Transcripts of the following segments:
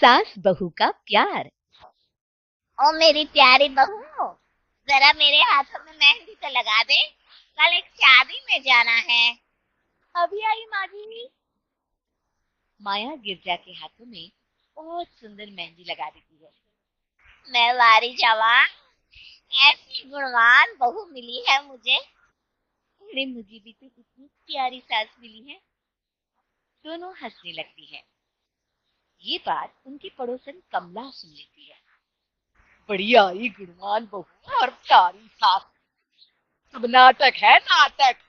सास बहू का प्यार। ओ मेरी प्यारी बहू, जरा मेरे हाथों में मेहंदी तो लगा दे। कल एक शादी में जाना है। अभी आई माँ जी। माया गिरजा के हाथों में बहुत सुंदर मेहंदी लगा देती है। मैं वारी जवान, ऐसी गुणवान बहू मिली है मुझे। अरे मुझे भी तो इतनी प्यारी सास मिली है। दोनों हंसने लगती है। ये बात उनकी पड़ोसन कमला सुन लेती है। बढ़िया ही गुणवान बहू और प्यारी सास, सब नाटक है नाटक।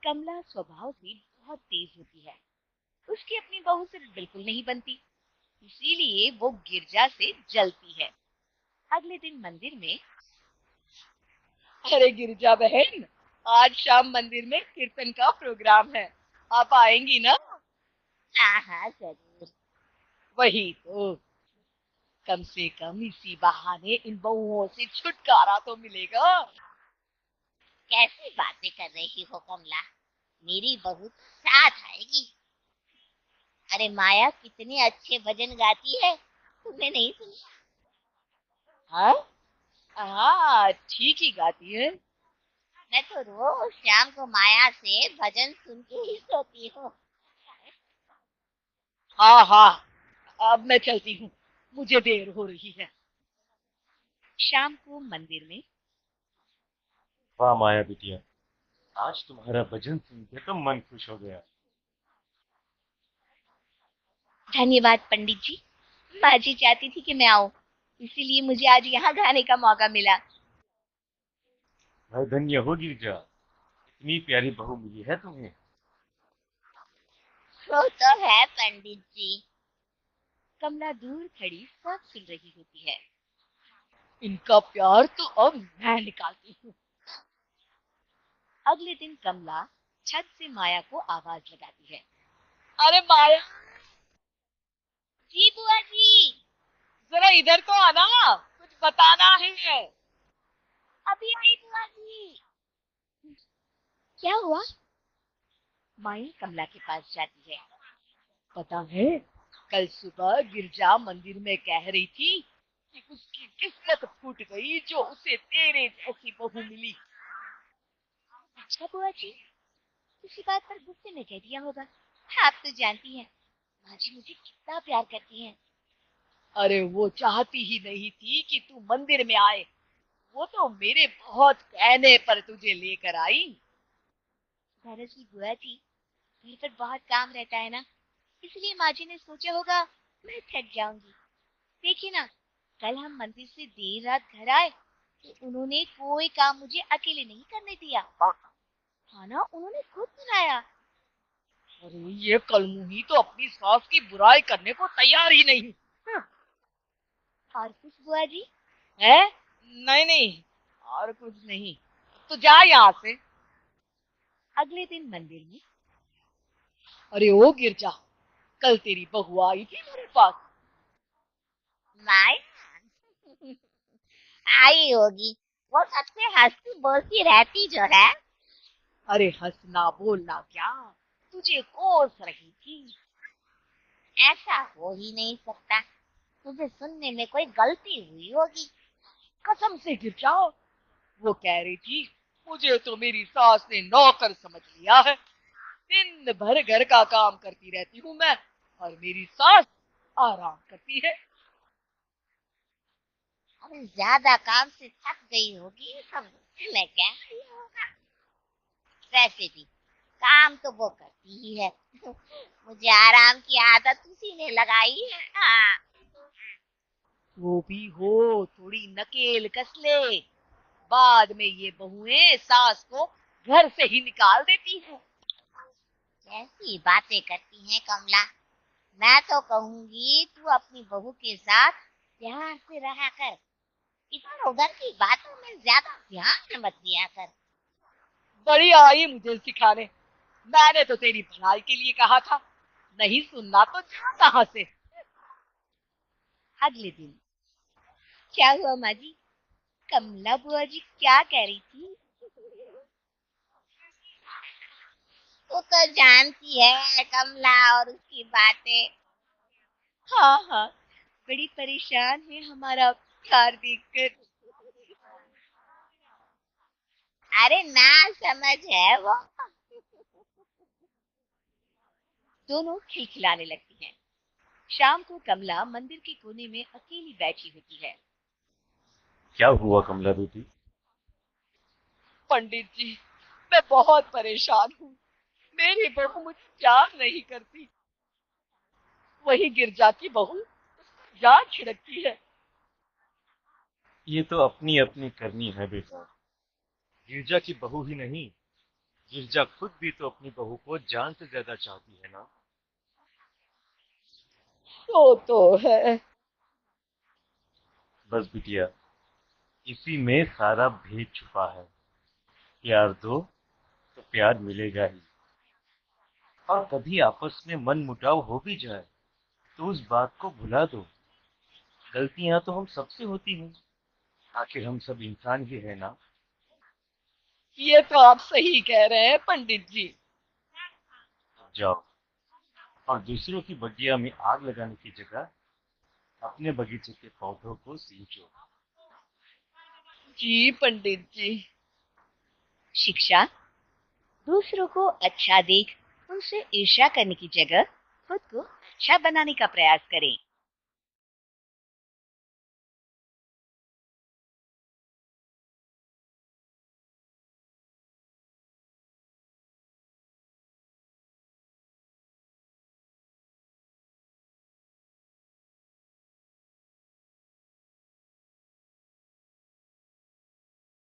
कमला स्वभाव से बहुत तेज होती है। उसकी अपनी बहू से बिल्कुल नहीं बनती, इसीलिए वो गिरजा से जलती है। अगले दिन मंदिर में, अरे गिरजा बहन, आज शाम मंदिर में कीर्तन का प्रोग्राम है, आप आएंगी ना? हाँ हाँ जरूर। वही तो, कम से कम इसी बहाने इन बहुओं से छुटकारा तो मिलेगा। कैसी बातें कर रही हो कमला, मेरी बहू तो साथ आएगी। अरे माया कितने अच्छे भजन गाती है, तुमने नहीं सुना? हाँ हाँ, ठीक ही गाती है। मैं तो रोज शाम को माया से भजन सुन के ही सोती हूँ। हाँ हाँ, अब मैं चलती हूँ, मुझे देर हो रही है। शाम को मंदिर में, वाह माया बिटिया, आज तुम्हारा भजन सुन के तो मन खुश हो गया। धन्यवाद पंडित जी। माँ जी चाहती थी कि मैं आऊं, इसीलिए मुझे आज यहाँ गाने का मौका मिला। भाई धन्य हो गिरजा, इतनी प्यारी बहू मिली है तुम्हें। वो तो है पंडित जी। कमला दूर खड़ी सब सुन रही होती है। इनका प्यार तो अब मैं निकालती हूँ। अगले दिन कमला छत से माया को आवाज लगाती है। अरे माया, जी बुआ जी। जरा इधर तो आना, कुछ बताना है। अभी आई बुआ जी। क्या हुआ? माया कमला के पास जाती है। पता है, कल सुबह गिरजा मंदिर में कह रही थी कि उसकी किस्मत फूट गई जो उसे तेरे जैसी बहू मिली। अच्छा बुआ जी, इसी बात पर गुस्से में कह दिया होगा। आप तो जानती हैं, माँ जी मुझे कितना प्यार करती हैं। अरे वो चाहती ही नहीं थी कि तू मंदिर में आए, वो तो मेरे बहुत कहने पर तुझे लेकर आई। दरअसल बुआ जी, घर पर बहुत काम रहता है ना, इसलिए माँ जी ने सोचा होगा मैं थक जाऊंगी। देखिए ना, कल हम मंदिर से देर रात घर आए तो उन्होंने कोई काम मुझे अकेले नहीं करने दिया। खाना उन्होंने खुद बनाया। अरे ये कलमुही तो अपनी सास की बुराई करने को तैयार ही नहीं। और कुछ बुआ जी? है? नहीं नहीं, और कुछ नहीं, तो जा यहाँ से। अगले दिन मंदिर में, अरे ओ गिरजा, कल तेरी बहू आई थी मेरे पास। माया आई होगी, वो सबसे हंसती बोलती रहती जो है। अरे हंसना बोलना क्या, तुझे कोस रही थी। ऐसा हो ही नहीं सकता, तुझे सुनने में कोई गलती हुई होगी। कसम से गिर जाओ, वो कह रही थी मुझे तो मेरी सास ने नौकर समझ लिया है। दिन भर घर का काम करती रहती हूँ मैं, और मेरी सास आराम करती है। अरे ज्यादा काम से थक गई होगी, सब मैं क्या ही होगा। वैसे भी काम तो वो करती ही है। मुझे आराम की आदत उसी ने लगाई है। हाँ। वो भी हो, थोड़ी नकेल कस ले, बाद में ये बहुएं सास को घर से ही निकाल देती है। कैसी बातें करती हैं कमला। मैं तो कहूंगी तू अपनी बहू के साथ प्यार से रहा कर, इधर उधर की बातों में ज्यादा ध्यान मत दिया कर। बड़ी आई मुझे सिखाने, मैंने तो तेरी भलाई के लिए कहा था, नहीं सुनना तो जा कहां से। अगले दिन, क्या हुआ माँ जी? कमला बुआ जी क्या कह रही थी? तू तो जानती है कमला और उसकी बातें। हाँ हाँ, बड़ी परेशान है हमारा प्यार देखकर। अरे ना समझ है वो। दोनों खिलखिलाने लगती हैं। शाम को कमला मंदिर के कोने में अकेली बैठी होती है। क्या हुआ कमला बेटी? पंडित जी, मैं बहुत परेशान हूँ। मेरी बहू मुझे प्यार नहीं करती। वही गिरजा की बहू जान छिड़कती है। ये तो अपनी अपनी करनी है बेटा। गिरजा की बहू ही नहीं, गिरजा खुद भी तो अपनी बहू को जान से ज्यादा चाहती है ना। तो है। बस बिटिया, इसी में सारा भेद छुपा है। प्यार दो तो प्यार मिलेगा ही। और कभी आपस में मन मुटाव हो भी जाए तो उस बात को भुला दो। गलतियां तो हम सबसे होती हैं, आखिर हम सब इंसान ही है ना। ये तो आप सही कह रहे हैं पंडित जी। जाओ, और दूसरों की बगिया में आग लगाने की जगह अपने बगीचे के पौधों को सींचो। जी पंडित जी। शिक्षा: दूसरों को अच्छा देख उनसे ईर्ष्या करने की जगह खुद को अच्छा बनाने का प्रयास करें।